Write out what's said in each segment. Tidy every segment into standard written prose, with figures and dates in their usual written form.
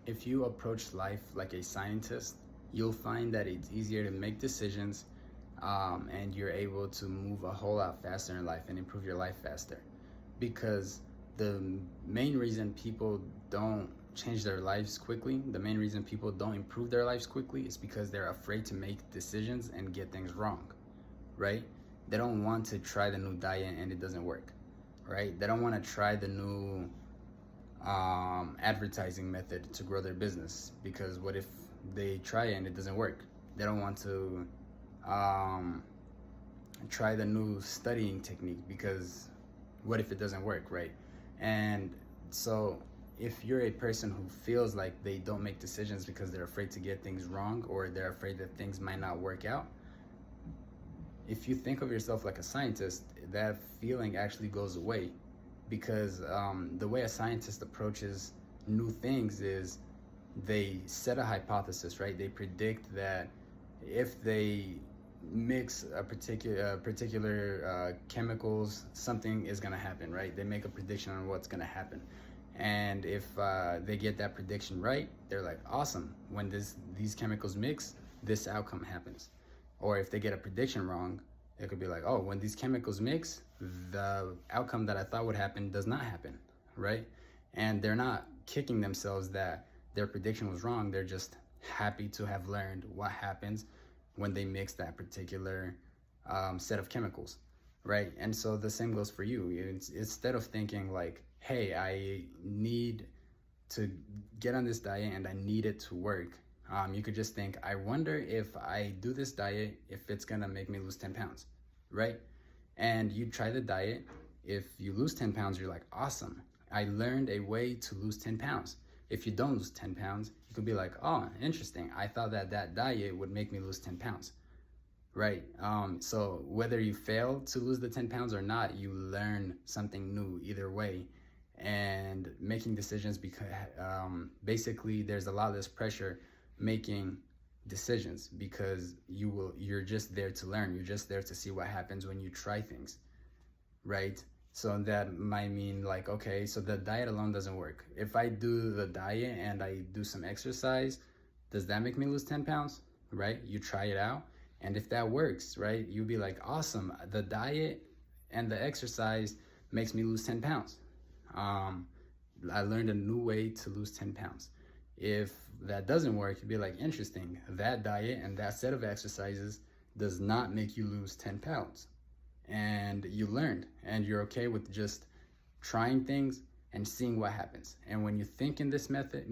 If you approach life like a scientist, you'll find that it's easier to make decisions, and you're able to move a whole lot faster in life and improve your life faster. Because the main reason people don't change their lives quickly, the main reason people don't improve their lives quickly is because they're afraid to make decisions and get things wrong, right? They don't want to try the new diet and it doesn't work, right? They don't want to try the new advertising method to grow their business, because what if they try it and it doesn't work? They don't want to um, try the new studying technique, because what if it doesn't work, right? And so if you're a person who feels like they don't make decisions because they're afraid to get things wrong, or they're afraid that things might not work out, if you think of yourself like a scientist, that feeling actually goes away. Because the way a scientist approaches new things is they set a hypothesis, right? They predict that if they mix a particular chemicals, something is gonna happen, right? They make a prediction on what's gonna happen, and if they get that prediction right, they're like, awesome. When these chemicals mix, this outcome happens. Or if they get a prediction wrong, it could be like, oh, when these chemicals mix, the outcome that I thought would happen does not happen, right? And they're not kicking themselves that their prediction was wrong. They're just happy to have learned what happens when they mix that particular set of chemicals, right? And so the same goes for you. Instead of thinking like, hey, I need to get on this diet and I need it to work, you could just think, I wonder if I do this diet, if it's gonna make me lose 10 pounds, right? And you try the diet. If you lose 10 pounds, you're like, awesome, I learned a way to lose 10 pounds. If you don't lose 10 pounds, you could be like, oh, interesting, I thought that diet would make me lose 10 pounds, right? So whether you fail to lose the 10 pounds or not, you learn something new either way. And making decisions, because basically there's a lot less pressure making decisions, because you're just there to learn. You're just there to see what happens when you try things, right? So that might mean like, okay, so the diet alone doesn't work. If I do the diet and I do some exercise, does that make me lose 10 pounds, right? You try it out, and if that works, right, you'll be like, awesome, the diet and the exercise makes me lose 10 pounds. I learned a new way to lose 10 pounds. If that doesn't work, you'd be like, interesting, that diet and that set of exercises does not make you lose 10 pounds. And you learned, and you're okay with just trying things and seeing what happens. And when you think in this method,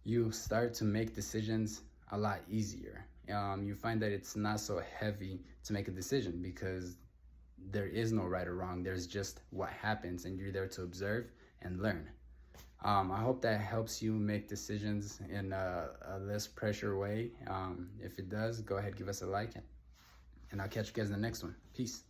you start to make decisions a lot easier. You find that it's not so heavy to make a decision, because there is no right or wrong. There's just what happens, and you're there to observe and learn. I hope that helps you make decisions in a less pressure way. If it does, go ahead, give us a like, and I'll catch you guys in the next one. Peace.